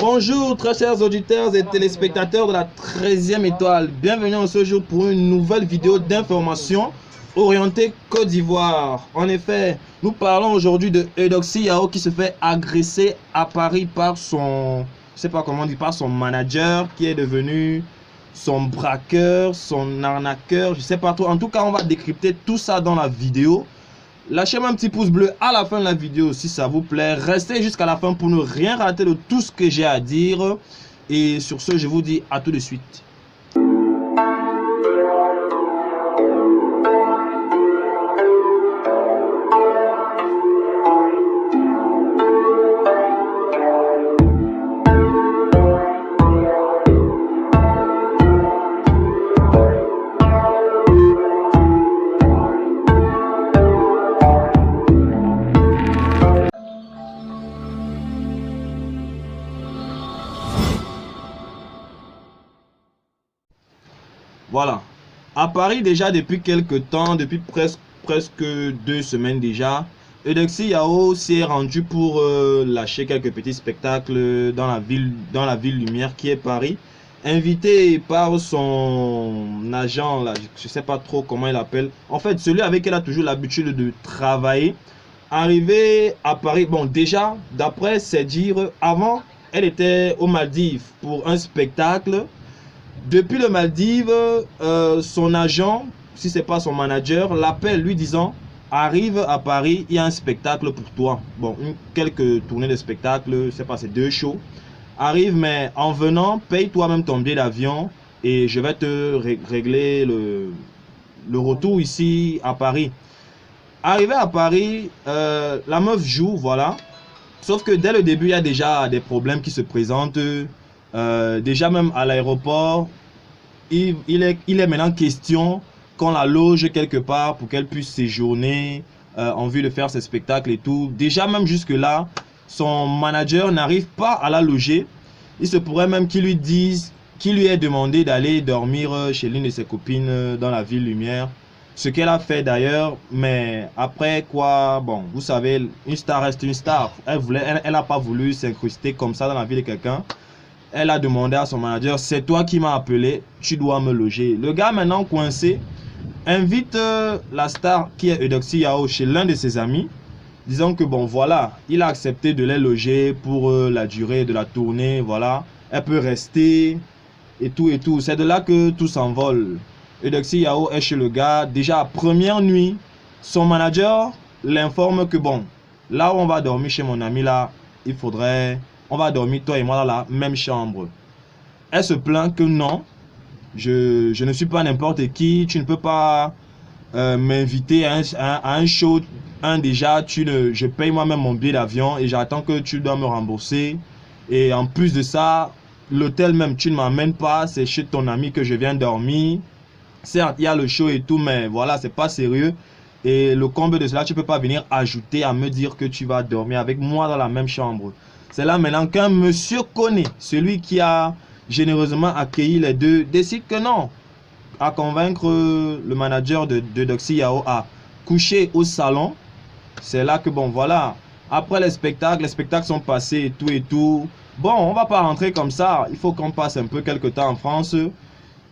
Bonjour très chers auditeurs et téléspectateurs de la 13e étoile. Bienvenue en ce jour pour une nouvelle vidéo d'information orientée Côte d'Ivoire. En effet, nous parlons aujourd'hui de Eudoxie Yao qui se fait agresser à Paris par son, je sais pas comment on dit, par son manager qui est devenu son braqueur, son arnaqueur, je sais pas trop. En tout cas, on va décrypter tout ça dans la vidéo. Lâchez-moi un petit pouce bleu à la fin de la vidéo si ça vous plaît. Restez jusqu'à la fin pour ne rien rater de tout ce que j'ai à dire. Et sur ce, je vous dis à tout de suite. Voilà. À Paris déjà depuis quelques temps, depuis presque 2 semaines déjà, Eudoxie Yao s'est rendu pour lâcher quelques petits spectacles dans la ville lumière qui est Paris. Invité par son agent, là, je sais pas trop comment il appelle. En fait, celui avec qui elle a toujours l'habitude de travailler. Arrivé à Paris, bon déjà, d'après ses dires, avant, elle était aux Maldives pour un spectacle. Depuis le Maldives, son agent, si c'est pas son manager, l'appelle lui disant arrive à Paris, il y a un spectacle pour toi. Bon, quelques tournées de spectacle, c'est pas, c'est 2 shows. Arrive, mais en venant, paye toi-même ton billet d'avion et je vais te régler le retour ici à Paris. Arrivé à Paris, la meuf joue, voilà. Sauf que dès le début, il y a déjà des problèmes qui se présentent. Déjà même à l'aéroport, il est maintenant question qu'on la loge quelque part pour qu'elle puisse séjourner en vue de faire ses spectacles et tout. Déjà même jusque là, son manager n'arrive pas à la loger. Il se pourrait même qu'il lui dise, qu'il lui ait demandé d'aller dormir chez l'une de ses copines dans la ville lumière. Ce qu'elle a fait d'ailleurs, mais après quoi, bon, vous savez, une star reste une star. Elle n'a pas voulu s'incruster comme ça dans la vie de quelqu'un. Elle a demandé à son manager, c'est toi qui m'as appelé, tu dois me loger. Le gars maintenant coincé invite la star qui est Eudoxie Yao chez l'un de ses amis, disant que bon voilà, il a accepté de les loger pour la durée de la tournée, voilà, elle peut rester et tout et tout. C'est de là que tout s'envole. Eudoxie Yao est chez le gars, déjà première nuit, son manager l'informe que bon, là où on va dormir chez mon ami là, il faudrait... On va dormir toi et moi dans la même chambre. Elle se plaint que non, je ne suis pas n'importe qui, tu ne peux pas m'inviter à un show. Déjà, je paye moi-même mon billet d'avion et j'attends que tu dois me rembourser. Et en plus de ça, l'hôtel même, tu ne m'emmènes pas, c'est chez ton ami que je viens dormir. Certes, il y a le show et tout, mais voilà, c'est pas sérieux. Et le comble de cela, tu ne peux pas venir ajouter à me dire que tu vas dormir avec moi dans la même chambre. C'est là maintenant qu'un monsieur connaît, celui qui a généreusement accueilli les deux, décide que non, à convaincre le manager de Eudoxie Yao à coucher au salon. C'est là que bon voilà, après les spectacles sont passés et tout et tout. Bon, on va pas rentrer comme ça, il faut qu'on passe un peu quelques temps en France.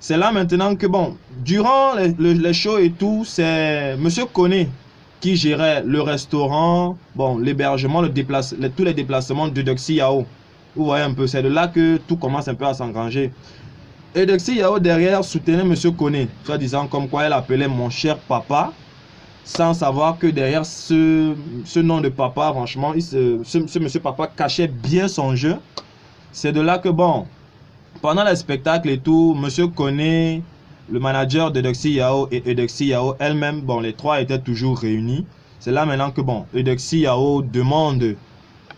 C'est là maintenant que bon, durant les shows et tout, c'est monsieur connaît qui gérait le restaurant, bon, l'hébergement, tous les déplacements d'Eudoxie Yao. Vous voyez un peu, c'est de là que tout commence un peu à s'engranger. Eudoxie Yao derrière soutenait monsieur Koné, soit disant comme quoi elle appelait mon cher papa, sans savoir que derrière ce nom de papa, franchement, ce monsieur papa cachait bien son jeu. C'est de là que bon, pendant les spectacles et tout, monsieur Koné, le manager d'Eudoxie Yao et Eudoxie Yao elle-même, bon, les trois étaient toujours réunis. C'est là maintenant que, bon, Eudoxie Yao demande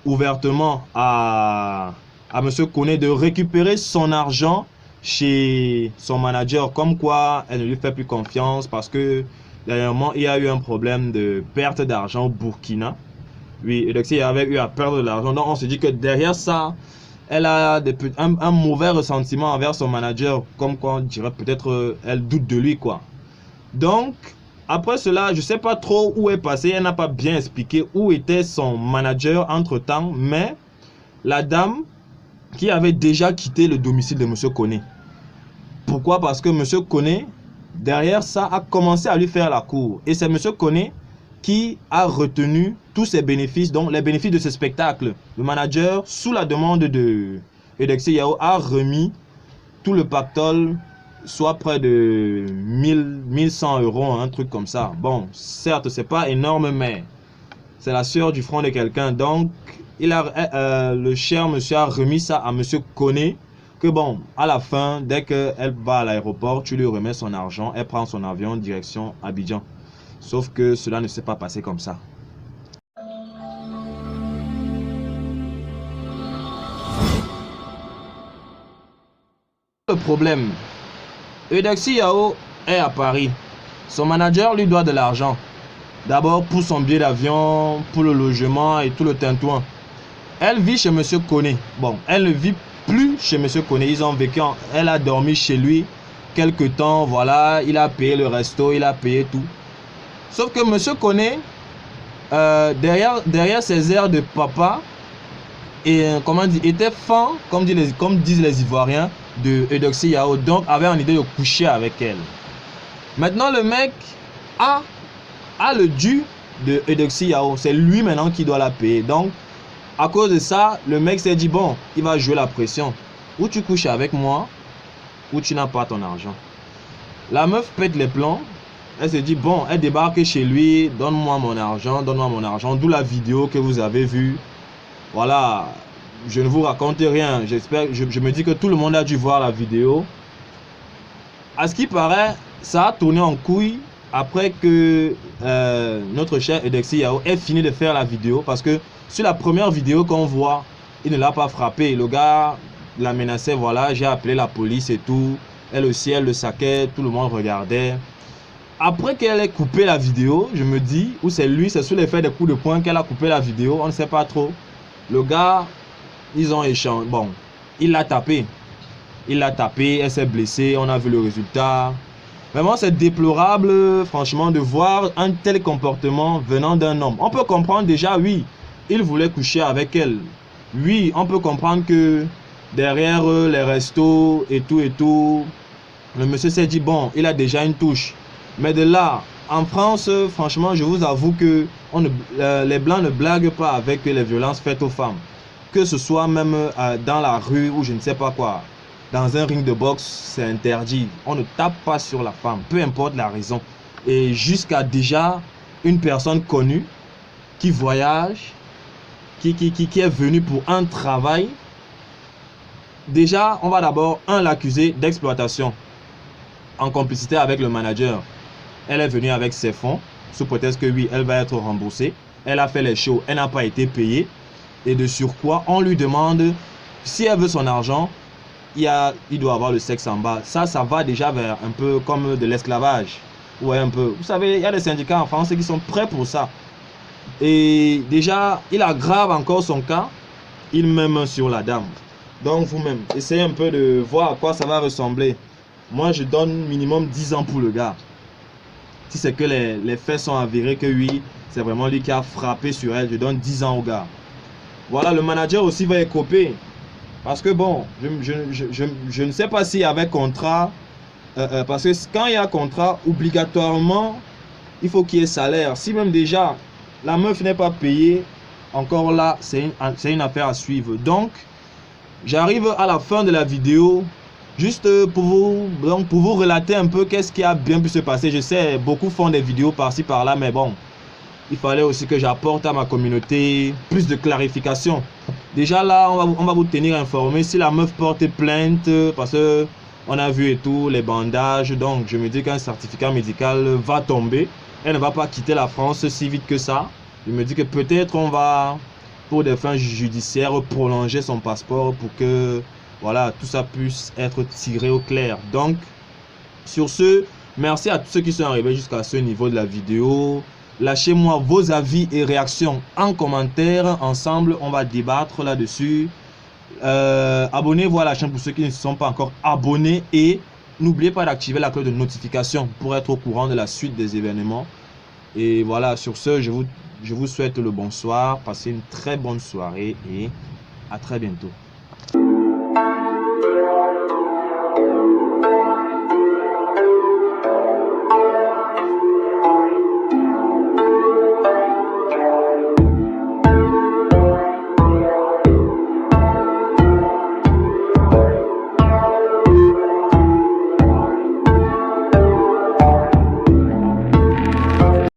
ouvertement à M. Koné de récupérer son argent chez son manager, comme quoi elle ne lui fait plus confiance parce que, dernièrement, il y a eu un problème de perte d'argent au Burkina. Oui, Eudoxie Yao avait eu à perdre de l'argent. Donc, on se dit que derrière ça, elle a un mauvais ressentiment envers son manager, comme quoi on dirait peut-être elle doute de lui quoi. Donc après cela, je sais pas trop où est passé, elle n'a pas bien expliqué où était son manager entre temps, mais la dame qui avait déjà quitté le domicile de M. Koné. Pourquoi? Parce que M. Koné, derrière ça, a commencé à lui faire la cour. Et c'est M. Koné qui a retenu tous ses bénéfices, donc les bénéfices de ce spectacle. Le manager, sous la demande de Eudoxie Yao, a remis tout le pactole, soit près de 1100 €, un truc comme ça. Bon, certes, c'est pas énorme, mais c'est la sœur du front de quelqu'un. Donc, le cher monsieur a remis ça à monsieur Koné, que bon, à la fin, dès qu'elle va à l'aéroport, tu lui remets son argent, elle prend son avion direction Abidjan. Sauf que cela ne s'est pas passé comme ça. Le problème, Eudoxie Yao est à Paris. Son manager lui doit de l'argent. D'abord pour son billet d'avion, pour le logement et tout le tintouin. Elle vit chez monsieur Koné. Bon, elle ne vit plus chez monsieur Koné. Ils ont vécu, elle a dormi chez lui quelque temps. Voilà, il a payé le resto, il a payé tout. Sauf que monsieur Koné, derrière ses airs de papa, et comment dire, était fan, comme disent les Ivoiriens, de Eudoxie Yao, donc avait en idée de coucher avec elle. Maintenant, le mec a le dû de Eudoxie Yao. C'est lui maintenant qui doit la payer. Donc, à cause de ça, le mec s'est dit, bon, il va jouer la pression. Ou tu couches avec moi, ou tu n'as pas ton argent. La meuf pète les plombs. Elle se dit, bon, elle débarque chez lui, donne-moi mon argent, d'où la vidéo que vous avez vue. Voilà, je ne vous raconte rien, je me dis que tout le monde a dû voir la vidéo. À ce qui paraît, ça a tourné en couille après que notre cher Eudoxie Yao ait fini de faire la vidéo. Parce que sur la première vidéo qu'on voit, il ne l'a pas frappé. Le gars la menaçait, voilà, j'ai appelé la police et tout. Elle aussi, elle le saquait, tout le monde regardait. Après qu'elle ait coupé la vidéo, je me dis, ou c'est lui, c'est sous l'effet des coups de poing qu'elle a coupé la vidéo, on ne sait pas trop. Le gars, ils ont échangé. Bon, il l'a tapé. Elle s'est blessée, on a vu le résultat. Vraiment, c'est déplorable, franchement, de voir un tel comportement venant d'un homme. On peut comprendre déjà, oui, il voulait coucher avec elle. Oui, on peut comprendre que derrière les restos et tout, le monsieur s'est dit, bon, il a déjà une touche. Mais de là, en France, franchement, je vous avoue que les Blancs ne blaguent pas avec les violences faites aux femmes. Que ce soit même dans la rue ou je ne sais pas quoi. Dans un ring de boxe, c'est interdit. On ne tape pas sur la femme, peu importe la raison. Et jusqu'à déjà une personne connue qui voyage, qui est venue pour un travail. Déjà, on va d'abord, l'accuser d'exploitation en complicité avec le manager. Elle est venue avec ses fonds, sous prétexte que oui, elle va être remboursée. Elle a fait les shows, elle n'a pas été payée. Et de surcroît, on lui demande, si elle veut son argent, il doit avoir le sexe en bas. Ça va déjà vers un peu comme de l'esclavage. Ouais, un peu. Vous savez, il y a des syndicats en France qui sont prêts pour ça. Et déjà, il aggrave encore son cas. Il met main sur la dame. Donc vous-même, essayez un peu de voir à quoi ça va ressembler. Moi, je donne minimum 10 ans pour le gars. Si c'est que les faits sont avérés que oui, c'est vraiment lui qui a frappé sur elle, je donne 10 ans au gars. Voilà, le manager aussi va écoper. Parce que bon, je ne sais pas s'il y avait contrat. Parce que quand il y a contrat, obligatoirement, il faut qu'il y ait salaire. Si même déjà, la meuf n'est pas payée, encore là, c'est une affaire à suivre. Donc, j'arrive à la fin de la vidéo. Juste pour vous relater un peu qu'est-ce qui a bien pu se passer. Je sais, beaucoup font des vidéos par-ci par-là, mais bon, il fallait aussi que j'apporte à ma communauté plus de clarification. Déjà là, on va vous tenir informé si la meuf porte plainte, parce que on a vu et tout, les bandages. Donc, je me dis qu'un certificat médical va tomber. Elle ne va pas quitter la France si vite que ça. Je me dis que peut-être on va, pour des fins judiciaires, prolonger son passeport pour que voilà, tout ça puisse être tiré au clair. Donc, sur ce, merci à tous ceux qui sont arrivés jusqu'à ce niveau de la vidéo. Lâchez-moi vos avis et réactions en commentaire. Ensemble, on va débattre là-dessus. Abonnez-vous à la chaîne pour ceux qui ne sont pas encore abonnés. Et n'oubliez pas d'activer la cloche de notification pour être au courant de la suite des événements. Et voilà, sur ce, je vous souhaite le bonsoir. Passez une très bonne soirée et à très bientôt.